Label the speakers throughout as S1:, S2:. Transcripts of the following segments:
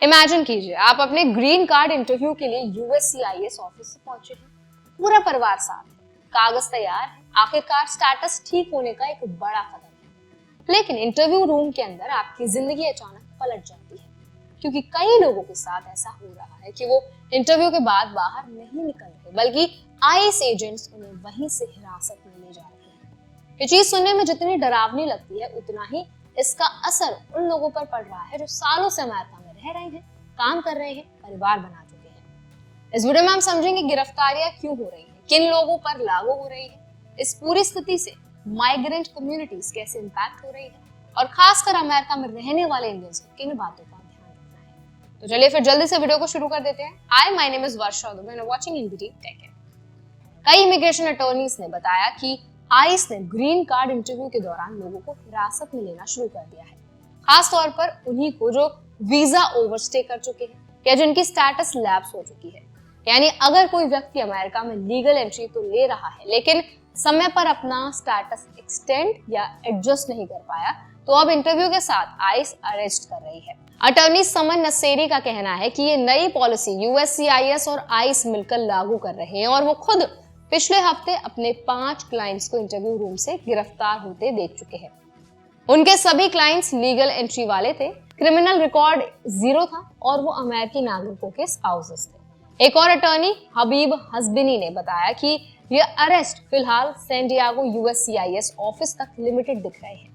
S1: Imagine कीजिए आप अपने ग्रीन कार्ड इंटरव्यू के लिए यूएससीआईएस ऑफिस से पहुंचे हैं। पूरा परिवार साथ है, कागज तैयार है, आखिरकार स्टेटस ठीक होने का एक बड़ा कदम है। लेकिन इंटरव्यू रूम के अंदर आपकी जिंदगी अचानक पलट जाती है, क्योंकि कई लोगों के साथ ऐसा हो रहा है कि वो इंटरव्यू के बाद बाहर नहीं निकल रहे, बल्कि आईएस एजेंट्स उन्हें वहीं से हिरासत में ले जा रहे हैं। ये चीज सुनने में जितनी डरावनी लगती है, उतना ही इसका असर उन लोगों पर पड़ रहा है जो सालों से अमेरिका में रह रहे हैं, काम कर रहे हैं, परिवार बना चुके हैं। इस वीडियो में हम समझेंगे गिरफ्तारियां क्यों हो रही हैं, किन लोगों पर लागू हो रही है, इस पूरी स्थिति से माइग्रेंट कम्युनिटीज कैसे इंपैक्ट हो रही है और खासकर अमेरिका में रहने वाले इंडियंस को किन बातों का ध्यान रखना है। तो चलिए फिर जल्दी से वीडियो को शुरू कर देते हैं। Hi, my name is Varsha Dubey and watching NBT tech. कई इमिग्रेशन अटॉर्नीज ने बताया कि आईस ने ग्रीन कार्ड इंटरव्यू के दौरान लोगों को हिरासत में लेना शुरू कर दिया है, खास तौर पर उन्हीं को जो वीजा ओवरस्टे कर चुके हैं या जिनकी स्टेटस लैप्स हो चुकी है। यानी अगर कोई व्यक्ति अमेरिका में लीगल एंट्री तो ले रहा है, लेकिन समय पर अपना स्टेटस एक्सटेंड या एडजस्ट नहीं कर पाया, तो अब इंटरव्यू के साथ आईस अरेस्ट कर रही है। अटॉर्नी समन नसेरी का कहना है कि ये नई पॉलिसी यूएससीआईएस और आईस मिलकर लागू कर रहे हैं और वो खुद पिछले हफ्ते अपने 5 क्लाइंट्स को इंटरव्यू रूम से गिरफ्तार होते देख चुके हैं। उनके सभी क्लाइंट्स लीगल एंट्री वाले थे, क्रिमिनल रिकॉर्ड 0 था और वो अमेरिकी नागरिकों के स्पाउसेस थे। एक और अटॉर्नी हबीब हसबिनी ने बताया कि ये अरेस्ट फिलहाल सैन डिएगो यूएससीआईएस ऑफिस तक लिमिटेड दिख रहे हैं।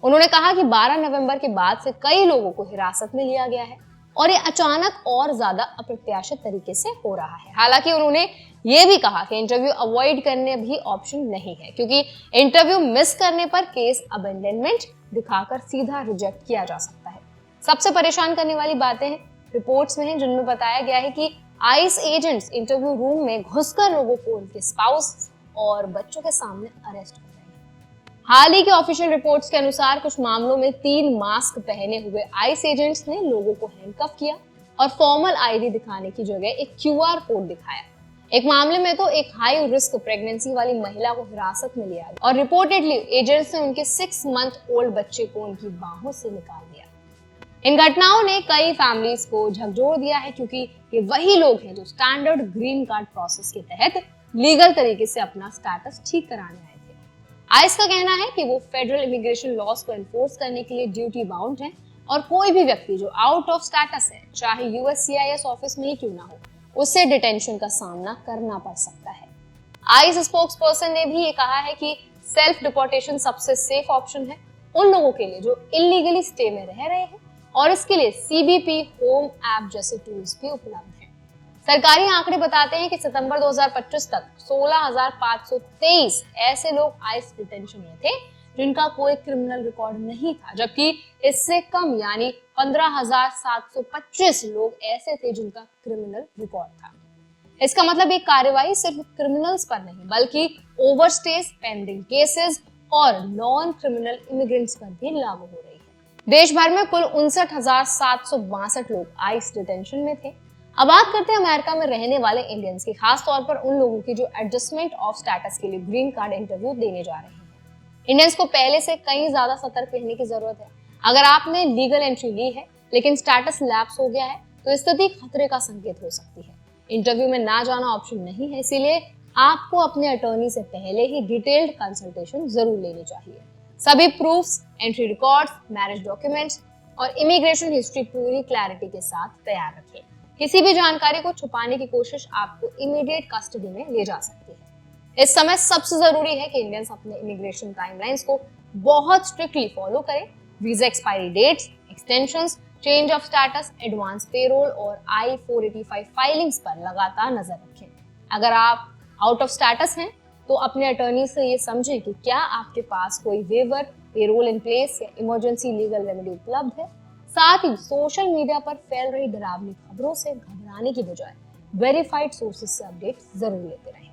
S1: उन्होंने कहा कि 12 नवंबर के बाद से कई लोगों को हिरासत में लिया गया है और ये अचानक और ज्यादा अप्रत्याशित तरीके से हो रहा है। हालांकि उन्होंने ये भी कहा कि इंटरव्यू अवॉइड करने भी ऑप्शन नहीं है, क्योंकि इंटरव्यू मिस करने पर केस अबेंडनमेंट दिखाकर सीधा रिजेक्ट किया जा सकता है। सबसे परेशान करने वाली बातें रिपोर्ट्स में हैं, जिनमें बताया गया है कि आईस एजेंट्स इंटरव्यू रूम में घुसकर लोगों को उनके स्पाउस और बच्चों के सामने अरेस्ट कर रहे हैं। हाल ही के ऑफिशियल रिपोर्ट्स के अनुसार कुछ मामलों में 3 मास्क पहने हुए आईस एजेंट्स ने लोगों को हैंडकफ किया और फॉर्मल आईडी दिखाने की जगह एक क्यूआर कोड दिखाया। एक मामले में तो एक हाई रिस्क प्रेगनेंसी वाली महिला को हिरासत में लिया और रिपोर्टेडली एजेंट्स ने उनके 6 मंथ ओल्ड बच्चे को उनकी बाहों से निकाल दिया। इन घटनाओं ने कई फैमिलीज को झकझोर दिया है, क्योंकि ये वही लोग हैं जो स्टैंडर्ड ग्रीन कार्ड प्रोसेस के तहत लीगल तरीके से अपना स्टेटस ठीक कराने आए थे। आईस का कहना है कि वो फेडरल इमिग्रेशन लॉज को एनफोर्स करने के लिए ड्यूटी बाउंड है और कोई भी व्यक्ति जो आउट ऑफ स्टेटस है, चाहे यूएससीआईएस ऑफिस में ही क्यों ना हो, उससे डिटेंशन का सामना करना पड़ सकता है। आईस स्पोक्सपर्सन ने भी ये कहा है कि सेल्फ डिपोर्टेशन सबसे सेफ ऑप्शन है उन लोगों के लिए जो इलीगली स्टे में रह रहे हैं, और इसके लिए सीबीपी होम ऐप जैसे टूल्स भी उपलब्ध हैं। सरकारी आंकड़े बताते हैं कि सितंबर 2025 तक 16,523 ऐसे लोग आईस डिटेंशन में थे जिनका कोई क्रिमिनल रिकॉर्ड नहीं था, जबकि इससे कम यानी 15,725 लोग ऐसे थे जिनका क्रिमिनल रिकॉर्ड था। इसका मतलब ये कार्रवाई सिर्फ क्रिमिनल्स पर नहीं, बल्कि ओवरस्टेज, पेंडिंग केसेस और नॉन क्रिमिनल इमिग्रेंट्स पर भी लागू हो रही है। देश भर में कुल 59,762 लोग आईस डिटेंशन में थे। अब बात करते हैं अमेरिका में रहने वाले इंडियंस की, खास तौर पर उन लोगों की जो एडजस्टमेंट ऑफ स्टेटस के लिए ग्रीन कार्ड इंटरव्यू देने जा रहे हैं। इंडियंस को पहले से कहीं ज्यादा सतर्क रहने की जरूरत है। अगर आपने लीगल एंट्री ली है लेकिन स्टेटस लैप्स हो गया है, तो स्थिति खतरे का संकेत हो सकती है। इंटरव्यू में ना जाना ऑप्शन नहीं है, इसीलिए आपको अपने अटॉर्नी से पहले ही डिटेल्ड कंसल्टेशन जरूर लेनी चाहिए। सभी proofs, entry records, marriage documents और इमिग्रेशन हिस्ट्री पूरी क्लैरिटी के साथ तैयार रखें। किसी भी जानकारी को छुपाने की कोशिश आपको इमीडिएट कस्टडी में ले जा सकती है। इस समय सबसे जरूरी है कि इंडियंस अपने इमिग्रेशन टाइमलाइंस को बहुत स्ट्रिक्टली फॉलो करें। Visa expiry dates, extensions, change of status, advance parole और I-485 फाइलिंग्स पर लगातार नजर रखें। अगर आप आउट ऑफ स्टेटस हैं, तो अपने अटॉर्नी से ये समझें कि क्या आपके पास कोई वेवर, पेरोल इन प्लेस या इमरजेंसी लीगल रेमेडी उपलब्ध है। साथ ही सोशल मीडिया पर फैल रही डरावनी खबरों से घबराने की बजाय वेरीफाइड सोर्सेज से अपडेट जरूर लेते रहें।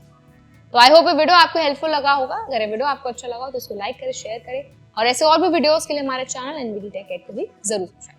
S1: तो आई होप ये वीडियो आपको हेल्पफुल लगा होगा। अगर ये वीडियो आपको अच्छा लगा तो इसको लाइक करें, शेयर करें और ऐसे और भी वीडियोस के लिए हमारे चैनल एनबीटी टेक को भी जरूर सब्सक्राइब